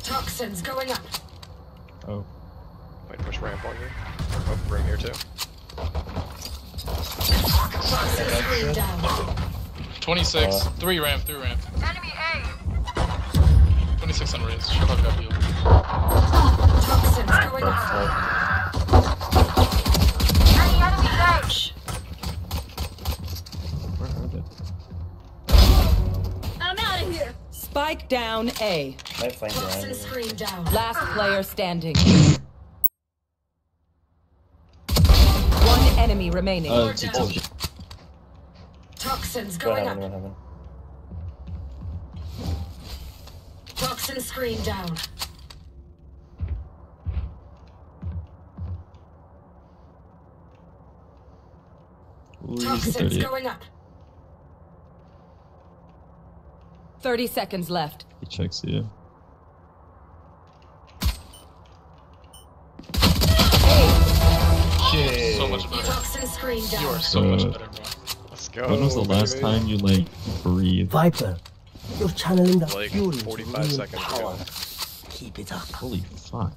Toxins going up. Oh. Might push ramp on you. Oh, ring here too. Toxin screen down. 26. 3 ramp. Enemy A. 26 on raise. Should probably got healed. Toxins going up. Any enemy edge. Where are they? I'm out of here. Spike down A. Toxin screen down. Last player standing. One enemy remaining. Toxins going up. Toxin screen down. Toxins going up. 30 seconds left. He checks you. Shit. So much better. Toxin screen down. You are so much better, bro. Let's go. When was the last time you like breathed? Viper, you're channeling the Like fury 45 to real seconds power. ago. Keep it up. Holy fuck.